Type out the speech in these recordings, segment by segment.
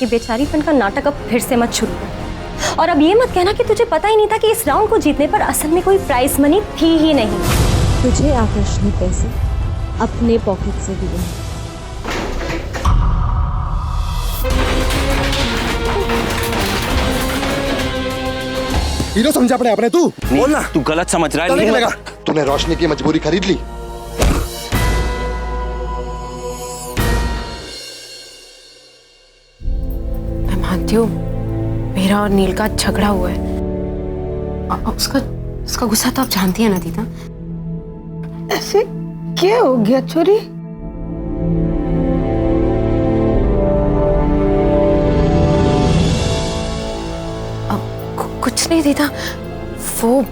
ये बेचारीपन का नाटक अब फिर से मत शुरू कर। और अब ये मत कहना कि तुझे पता ही नहीं था कि इस राउंड को जीतने पर असल में कोई प्राइस मनी थी ही नहीं। तुझे आकाश ने पैसे अपने पॉकेट से दिए हैं। हीरो समझा पड़े अपने। तू बोल ना। तू गलत समझ रहा है। लगा तूने रोशनी की मजबूरी खरीद ली। मैं मानती हूँ मेरा और नील का झगड़ा हुआ है। उसका गुस्सा तो आप जानती है ना दीदा। ऐसे क्या हो गया छोरी? कुछ नहीं दीदा, वो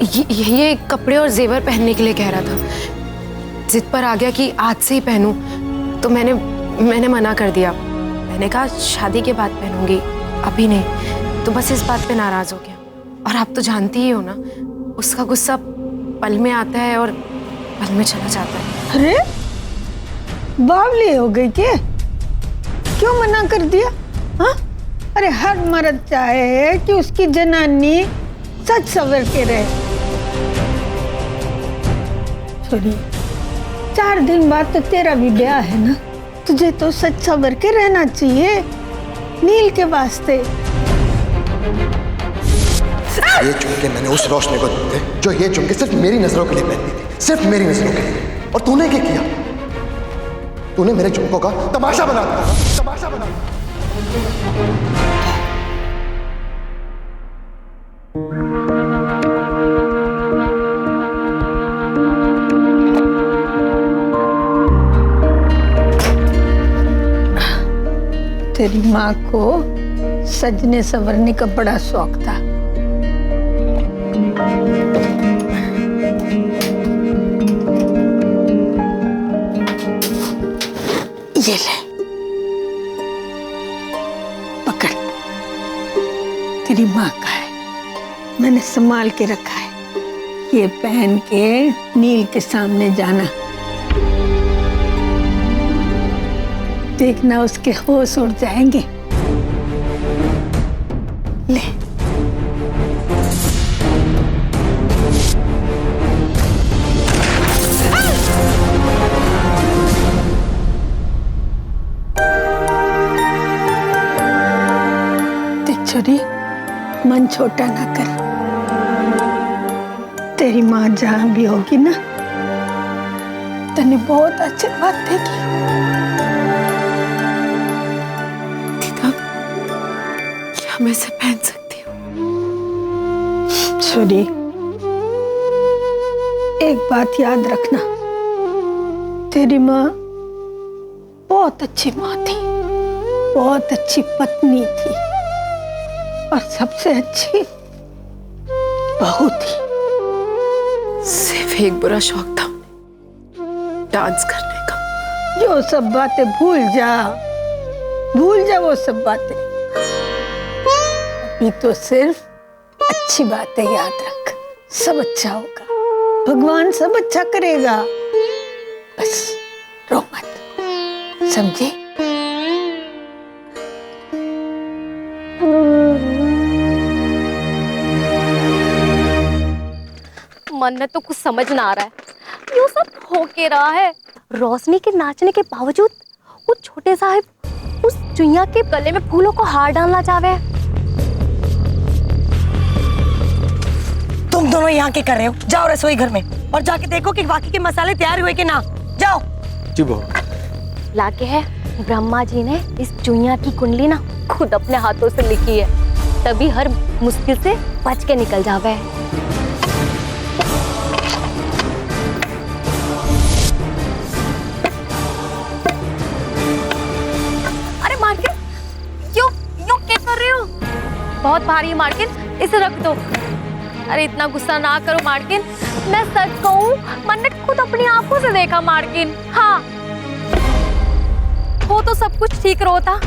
ये कपड़े और जेवर पहनने के लिए कह रहा था। जिद पर आ गया कि आज से ही पहनूं, तो मैंने मना कर दिया। मैंने कहा शादी के बाद पहनूंगी, अभी नहीं। तो बस इस बात पे नाराज हो गया। और आप तो जानती ही हो ना, उसका गुस्सा पल में आता है और पल में चला जाता है। अरे बावली हो गई क्या? क्यों मना कर दिया? हाँ, अरे हर मर्द चाहे कि उसकी जनानी सच सवर के रहे। छोरी, 4 दिन बाद तो तेरा भी ब्याह है ना, तुझे तो सच सवर के रहना चाहिए नील के वास्ते। ये झुमके मैंने उस रोशनी को दिए थे जो ये झुमके सिर्फ मेरी नजरों के लिए पहनती थी, सिर्फ मेरी नजरों के लिए। और तूने क्या किया? तूने मेरे झुमकों का तमाशा बना दिया। तमाशा बना दिया। तेरी माँ को सजने संवरने का बड़ा शौक था। ये ले, पकड़, तेरी माँ का है, मैंने संभाल के रखा है। ये पहन के नील के सामने जाना, देखना उसके होश उड़ जाएंगे। ले, छोरी, मन छोटा ना कर। तेरी माँ जहां भी होगी ना, तने बहुत आशीर्वाद देगी। मैं इसे पहन सकती हूँ? छोरी, एक बात याद रखना, तेरी माँ बहुत अच्छी माँ थी, बहुत अच्छी पत्नी थी, और सबसे अच्छी बहू थी। सिर्फ एक बुरा शौक था, डांस करने का। जो सब बातें भूल जा वो सब बातें। अभी तो सिर्फ अच्छी बातें याद रख, सब अच्छा होगा, भगवान सब अच्छा करेगा। बस रो मत, समझे? मन में तो कुछ समझ ना आ रहा है, ये सब हो के रहा है। रोशनी के नाचने के बावजूद वो छोटे साहब उस चुईया के गले में फूलों को हार डालना चाहे। तुम दोनों यहाँ के कर रहे हो? जाओ रसोई घर में और जाके देखो कि बाकी के मसाले तैयार हुए कि ना। जाओ। जी बहू। लाके है, ब्रह्मा जी ने इस चुईया की कुंडली ना खुद अपने हाथों से लिखी है, तभी हर मुश्किल से बच के निकल जावे। अरे मार्किन, क्यों क्या कर रहे हो? बहुत भारी है मार्किन, इसे रख दो। अरे इतना गुस्सा ना करो मार्किन, मैं सच कहूँ मैंने खुद अपनी आंखों से देखा मार्किन। हाँ, वो तो सब कुछ ठीक रोता।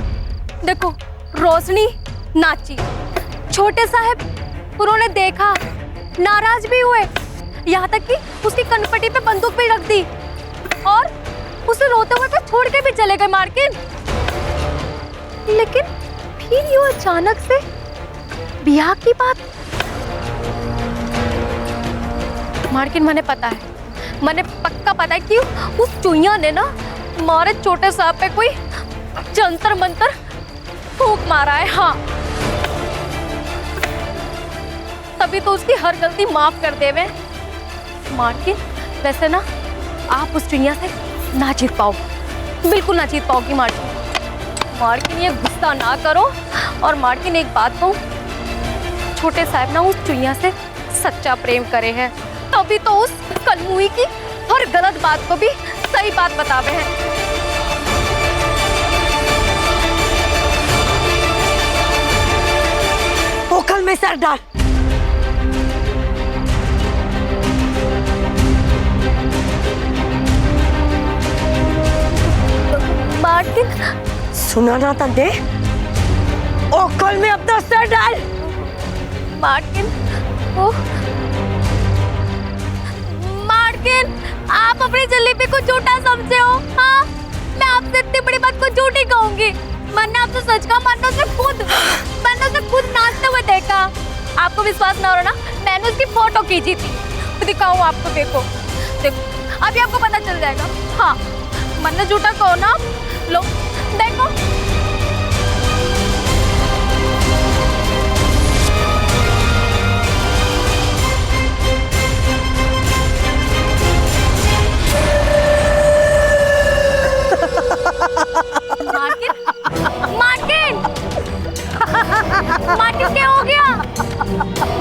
देखो, रोशनी नाची, छोटे साहब उन्होंने देखा, नाराज भी हुए, यहाँ तक कि उसकी कनपटी पे बंदूक भी रख दी और उसे रोते हुए तो छोड़ के भी चले गए मार्किन। लेकिन फिर यूं अचानक से ब्याह की बात। मार्किन मैंने पता है, मैंने पक्का पता है कि उस चुईया ने ना मारे छोटे साहब पे कोई जंतर मंतर फूंक मारा है। हाँ, तभी तो उसकी हर गलती माफ कर देवे। मार्किन वैसे ना आप उस चुईया से ना जीत पाओगे, बिल्कुल ना जीत पाओगी मार्किन ये गुस्सा ना करो। और मार्किन एक बात कहूं, छोटे साहब ना उस चुईया से सच्चा प्रेम करे हैं, तभी तो उस कलमुई की हर गलत बात को भी सही बात बतावे हैं। पोखल में सर डाल। मार्किन सुना ना तंदे, ओखल में अपना सर डाल। मार्किन वो मार्किन, आप अपनी जलेबी को झूठा समझे हो। हाँ, मैं आपसे इतनी बड़ी बात को झूठी कहूंगी। मैंने आपसे सच कहा, मैंने उसे खुद नाचते हुए देखा। आपको विश्वास ना हो रहा ना, मैंने उसकी फोटो खींची थी, तो दिखाऊं आपको। देखो अभी आपको पता चल जाएगा। हाँ, मैंने झूठा कहो ना, लो देखो। मार्किन क्या हो गया?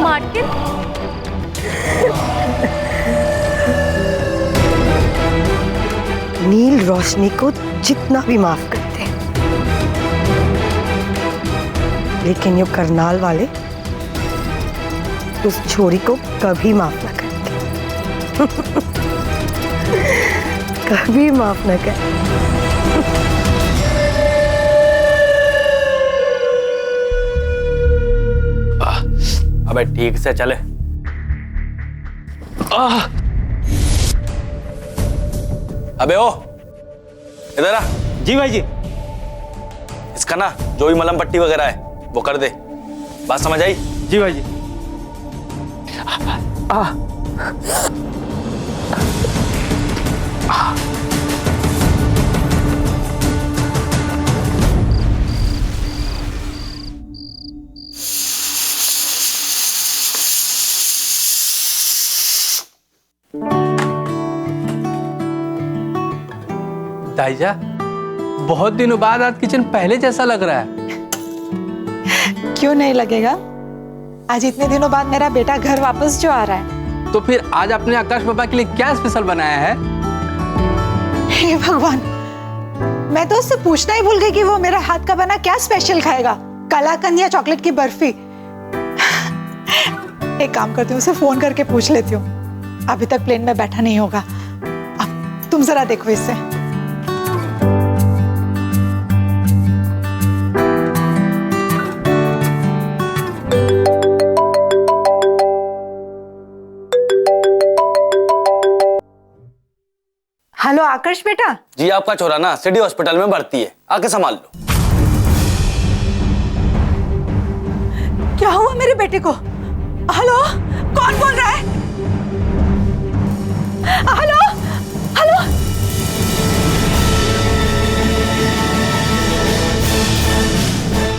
मार्किन नील रोशनी को जितना भी माफ करते, लेकिन ये करनाल वाले उस छोरी को कभी माफ ना करते। कभी माफ ना करते। अबे ठीक से चले। अबे ओ इधर आ। जी भाई जी। इसका ना जो भी मलहम पट्टी वगैरह है वो कर दे। बात समझ आई? जी भाई जी। दाईजा, बहुत दिनों बाद आज किचन पहले जैसा लग रहा है। क्यों नहीं लगेगा? आज इतने दिनों बाद मेरा बेटा घर वापस जो आ रहा है। तो फिर आज आपने आकाश पापा के लिए क्या स्पेशल बनाया है? हे भगवान, मैं तो उससे पूछना ही भूल गई कि वो मेरा हाथ का बना क्या स्पेशल खाएगा, कलाकंद या चॉकलेट की बर्फी। एक काम करती हूँ, उसे फोन करके पूछ लेती हूँ। अभी तक प्लेन में बैठा नहीं होगा। अब तुम जरा देखो इससे। हेलो आकाश बेटा। जी, आपका छोरा ना सिटी हॉस्पिटल में भर्ती है, आके संभाल लो। क्या हुआ मेरे बेटे को? हेलो, कौन बोल रहा है? Hello hello.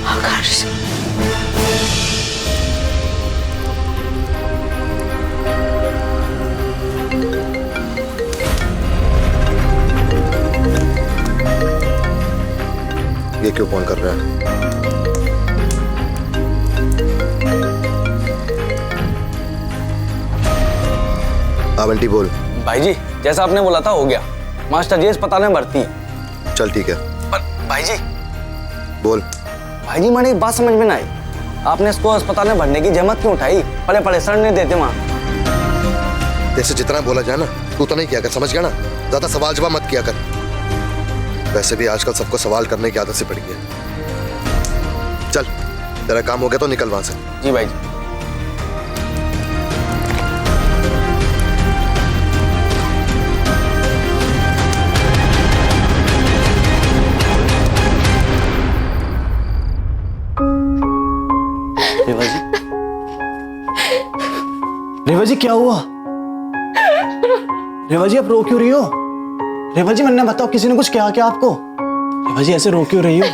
आकाश, ये क्यों फोन कर रहा है? बंटी बोल। भाई जी, जैसा आपने बोला था हो गया। मास्टर जी अस्पताल में भर्ती है। चल ठीक है। पर भाई जी। बोल। भाई जी, मैंने एक बात समझ में ना आई, आपने इसको अस्पताल में भरने की जहमत क्यों उठाई? पड़े पड़े सड़ नहीं देते वहां। जैसे जितना बोला जाए ना तू तो नहीं किया कर, समझ गया ना? ज्यादा सवाल जवाब मत किया कर। वैसे भी आजकल सबको सवाल करने की आदत से पड़ी है। चल, तेरा काम हो गया तो निकल वहां से। जी भाई जी। रेवा जी क्या हुआ? रेवा जी आप रो क्यों रही हो? रेवा जी मैंने बताओ, किसी ने कुछ कहा क्या आपको? रेवा जी ऐसे रो क्यों रही हो?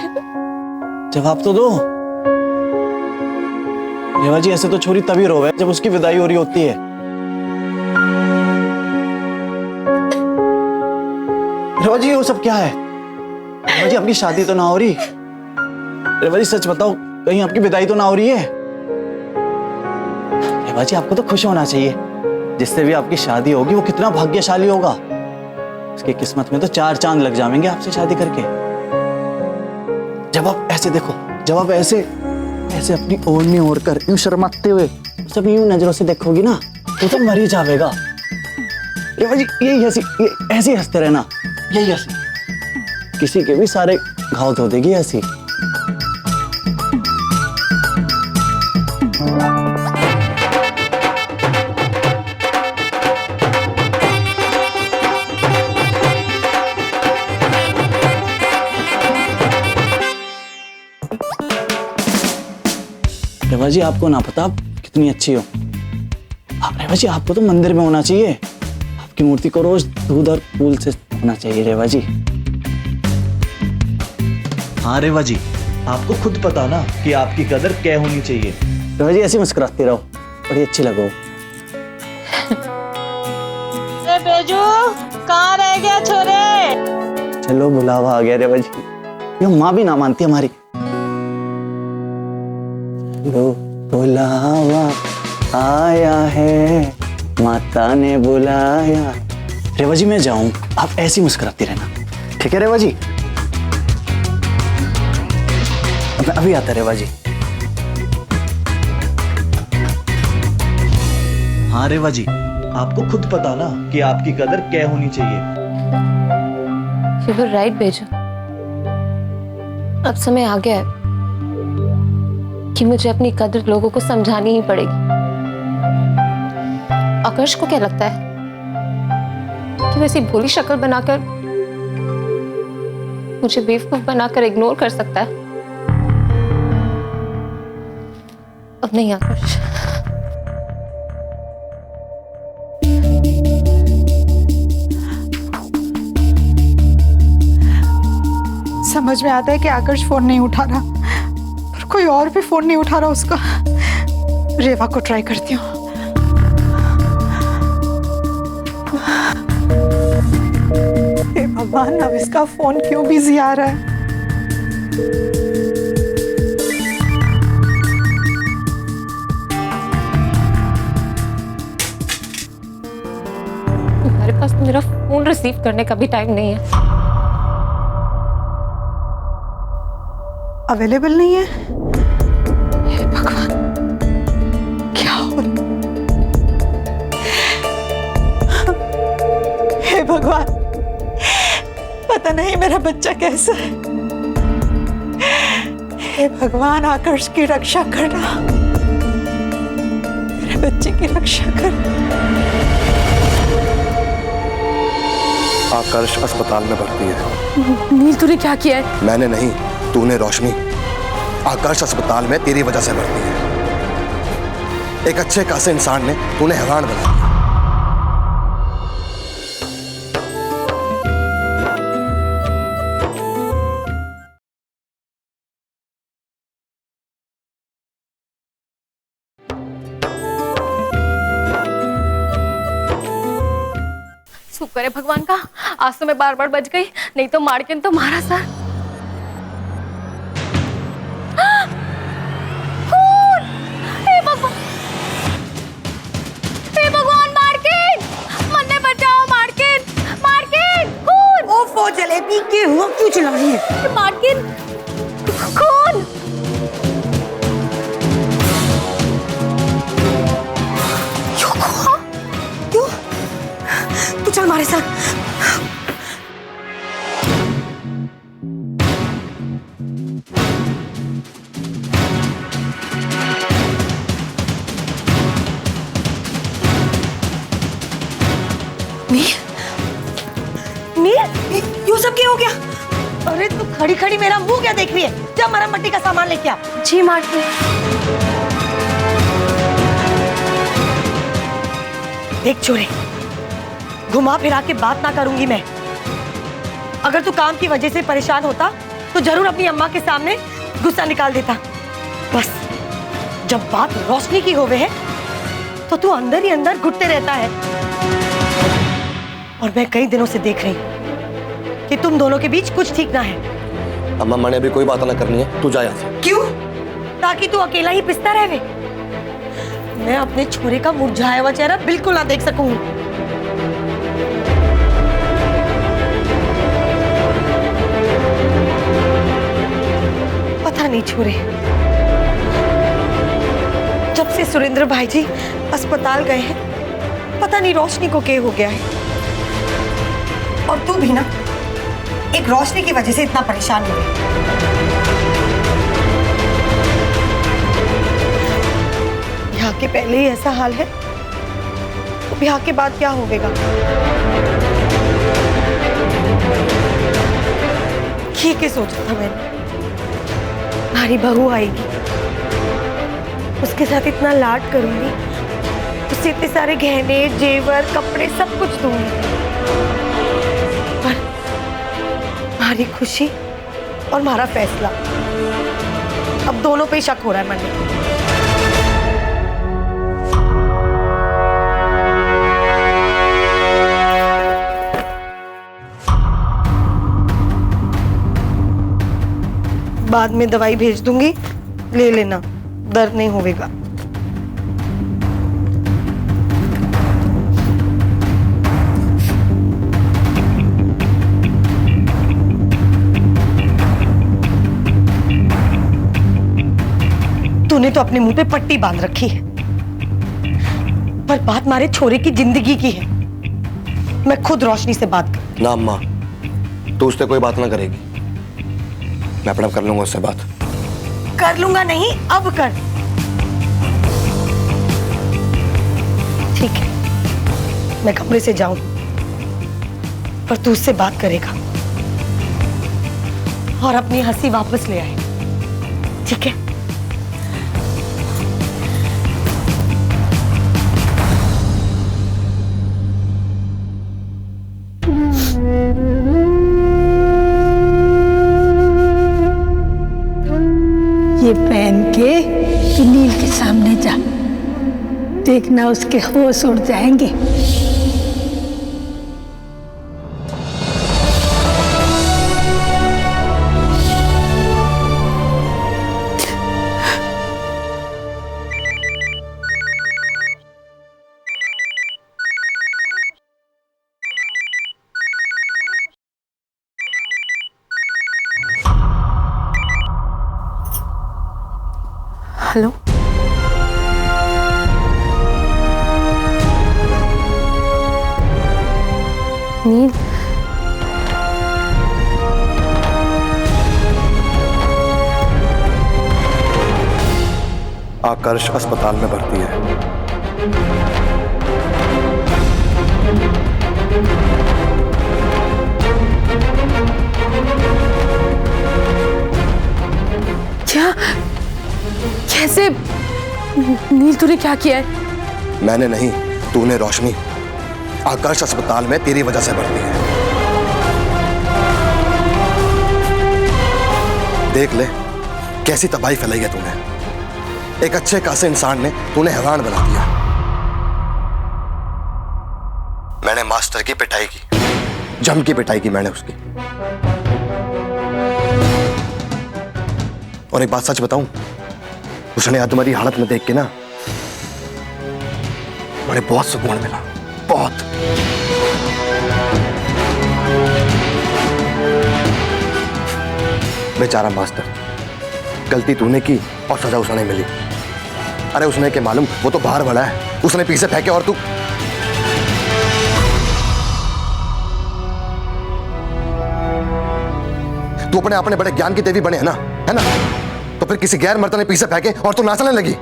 जवाब तो दो। रेवा जी ऐसे तो छोरी तभी रोवे जब उसकी विदाई हो रही होती है। रेवा जी वो सब क्या है? रेवा जी आपकी शादी तो ना हो रही? रेवा जी सच बताओ, कहीं आपकी विदाई तो ना हो रही है? रेवा जी आपको तो खुश होना चाहिए। जिससे भी आपकी शादी होगी वो कितना भाग्यशाली होगा। उसकी किस्मत में तो 4 चांद लग जाएंगे आपसे शादी करके। जब आप ऐसे देखो, जब आप ऐसे ऐसे अपनी ओढ़नी ओढ़ कर यूं शर्माते हुए सब यूं नजरों से देखोगी ना, तो मर ही जाएगा। रेवा जी यही ऐसे हंसते रहना, यही हंसी किसी के भी सारे घाव धो देगी ऐसी। रेवा जी आपको ना पता आप कितनी अच्छी हो। रेवा जी आपको तो मंदिर में होना चाहिए। आपकी मूर्ति को रोज दूध और फूल से होना चाहिए रेवा जी। हाँ रेवा जी, आपको खुद पता ना कि आपकी कदर क्या होनी चाहिए। रेवा जी ऐसी मुस्कुराती रहो, बड़ी अच्छी लगो। बेजू कहाँ रह गया छोरे? चलो बुलावा आ गया रेवा जी। ये माँ भी ना मानती हमारी। चलो बुलावा आया है, माता ने बुलाया। रेवा जी मैं जाऊं, आप ऐसी मुस्कुराती रहना, ठीक है रेवा जी? अभी आता रेवा जी। हाँ रेवा जी, आपको खुद पता ना कि आपकी कदर क्या होनी चाहिए। You were right, Beju. अब समय आ गया है कि मुझे अपनी कदर लोगों को समझानी ही पड़ेगी। आकर्ष को क्या लगता है कि वैसी भोली शक्ल बनाकर मुझे बेवकूफ बनाकर इग्नोर कर सकता है? अब नहीं आकर्ष। समझ में आता है कि आकर्ष फोन नहीं उठा रहा, पर कोई और भी फोन नहीं उठा रहा उसका। रेवा को ट्राई करती हूँ। हे भगवान, अब इसका फोन क्यों बिजी आ रहा है? तुम्हारे पास तो मेरा फोन रिसीव करने का भी टाइम नहीं है। अवेलेबल नहीं है? हे भगवान, क्या हो रहा? हे भगवान, पता नहीं मेरा बच्चा कैसा है। हे भगवान, आकर्ष की रक्षा करना, मेरे बच्चे की रक्षा करना। आकर्ष अस्पताल में भर्ती है। नील, तूने क्या किया है? मैंने नहीं, तूने रोशनी। आकर्ष अस्पताल में तेरी वजह से भर्ती है। एक अच्छे खासे इंसान ने तूने हैरान बना दिया। शुक्र है भगवान का, आज तो मैं बार बच गई, नहीं तो मार्किन तो मारा सर। हे भगवान, मार्किन! मन्ने बचाओ, मार्किन! मार्किन! खून! ओफो जलेबी, के हुआ क्यों चिल्ला रही है? मार्किन! खून! क्यों? तू चल हमारे साथ। यूं सब क्या हो गया? अरे तू खड़ी खड़ी मेरा मुंह क्या देख रही है? जा हमारा मट्टी का सामान लेके आ। जी मार्किन। देख छोरे, घुमा फिरा के बात ना करूंगी मैं। अगर तू काम की वजह से परेशान होता तो जरूर अपनी अम्मा के सामने गुस्सा निकाल देता। बस जब बात रोशनी की होवे है तो तू अंदर ही अंदर घुटते रहता है। और मैं कई दिनों से देख रही हूं कि तुम दोनों के बीच कुछ ठीक ना है। अम्मा मैंने अभी कोई बात ना करनी है, तू जा यहाँ से। क्यों? ताकि तू अकेला ही पिसता रहे। मैं अपने छोरे का मुरझाया हुआ चेहरा बिल्कुल ना देख सकूं। पता नहीं छोरे, जब से सुरेंद्र भाई जी अस्पताल गए हैं, पता नहीं रोशनी को क्या हो गया है। और तू भी ना एक रोशनी की वजह से इतना परेशान हो गई। ब्याह के पहले ही ऐसा हाल है तो ब्याह के बाद क्या होगा? ये क्या सोचा था मैंने? हमारी बहू आएगी, उसके साथ इतना लाड करूंगी, उससे इतने सारे गहने जेवर कपड़े सब कुछ दूंगी। पर हमारी खुशी और हमारा फैसला, अब दोनों पे शक हो रहा है मन में। बाद में दवाई भेज दूंगी, ले लेना, दर्द नहीं होगा। तूने तो अपने मुंह पे पट्टी बांध रखी है, पर बात हमारे छोरे की जिंदगी की है। मैं खुद रोशनी से बात कर। ना अम्मा, तू उससे कोई बात ना करेगी, मैं अपना कर लूंगा उससे बात। कर लूंगा नहीं, अब कर। ठीक है, मैं कमरे से जाऊं, पर तू उससे बात करेगा और अपनी हंसी वापस ले आए, ठीक है? ये पहन के तू नील के सामने जा, देखना उसके होश उड़ जाएंगे। हेलो, नील, आकर्ष अस्पताल में भर्ती है। क्या? कैसे? नील, तूने क्या किया है? मैंने नहीं, तूने। रोशनी आकर्ष अस्पताल में तेरी वजह से भर्ती है। देख ले कैसी तबाही फैलाई है तूने। एक अच्छे खासे इंसान ने तूने हैवान बना दिया। मैंने मास्टर की पिटाई की, जम की पिटाई की मैंने उसकी। और एक बात सच बताऊं, उसने आज तुम्हारी हालत में देख के ना मुझे बहुत सुकून मिला, बहुत। बेचारा मास्टर, गलती तूने की और सजा उसने मिली। अरे उसने क्या मालूम, वो तो बाहर बड़ा है, उसने पीछे फेंके और तू अपने अपने बड़े ज्ञान की देवी बने, है ना? तो फिर किसी गैर मर्द ने पीछे फेंके और तू नाचने लगी।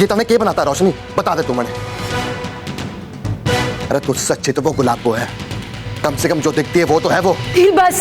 ये तने क्या बनाता रोशनी, बता दे तू मने। अरे तुझसे अच्छी तो वो गुलाब को है, कम से कम जो दिखती है वो तो है वो। बस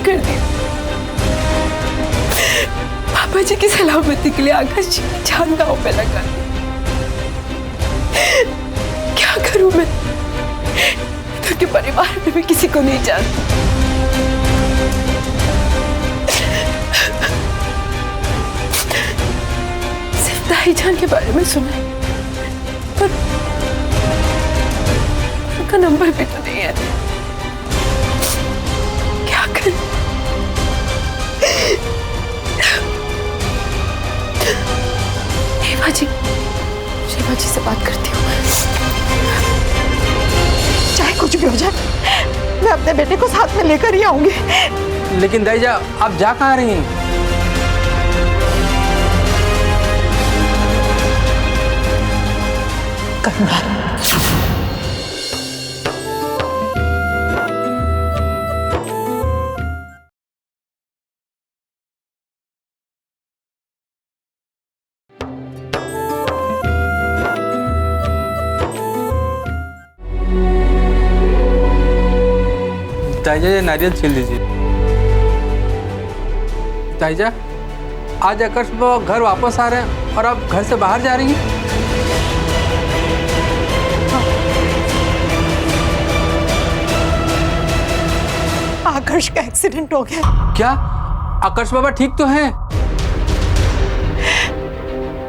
कर दिया। पापा जी की सलामती के लिए आकाश जी की जान दांव पे लगा दी। क्या करूं मैं? तो उनके परिवार में भी किसी को नहीं जानती। सिर्फ दाई जान के बारे में सुना है, पर उनका नंबर भी तो नहीं है। क्या करूं? शिवा जी से बात करती हूँ। चाहे कुछ भी हो जाए, मैं अपने बेटे को साथ में लेकर ही आऊंगी। लेकिन दाईजा, आप जा कहाँ रही हैं? करुणा, दाईजा, ये नारियल छील दीजिए। दाईजा, आज आकाश बाबा घर वापस आ रहे हैं और आप घर से बाहर जा रही हैं? आकाश का एक्सीडेंट हो गया। क्या आकाश बाबा ठीक तो हैं?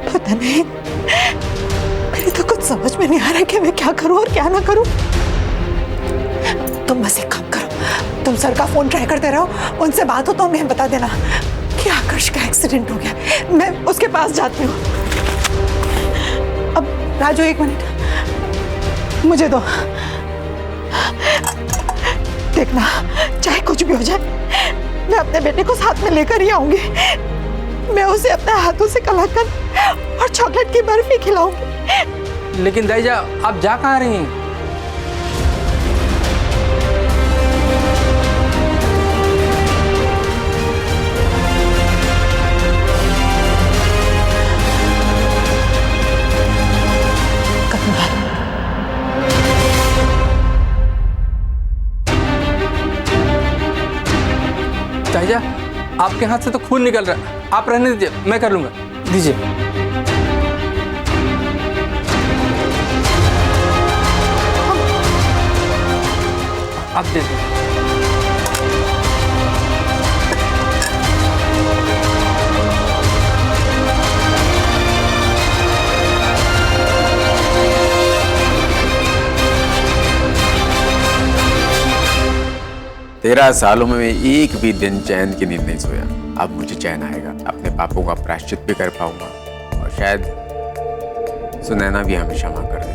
पता नहीं, मेरे तो कुछ समझ में नहीं आ रहा कि मैं क्या करूं और क्या ना करूं। तुम बस एक काम करो, तुम सर का फोन ट्राई करते रहो, उनसे बात हो तो हमें बता देना कि आकाश का एक्सीडेंट हो गया। मैं उसके पास जाती हूँ। अब राजू, एक मिनट मुझे दो। देखना, चाहे कुछ भी हो जाए, मैं अपने बेटे को साथ में लेकर ही आऊंगी। मैं उसे अपने हाथों से कलाकंद और चॉकलेट की बर्फी खिलाऊंगी। लेकिन दाईजा, आप जा कहाँ रही हैं? दाईजा, आपके हाथ से तो खून निकल रहा है। आप रहने दीजिए, मैं कर लूंगा। दीजिए। आप दे दीजिए। तेरह सालों में एक भी दिन चैन की नींद नहीं सोया। अब मुझे चैन आएगा, अपने पापों का प्रायश्चित भी कर पाऊंगा और शायद सुनैना भी हमें क्षमा कर दे।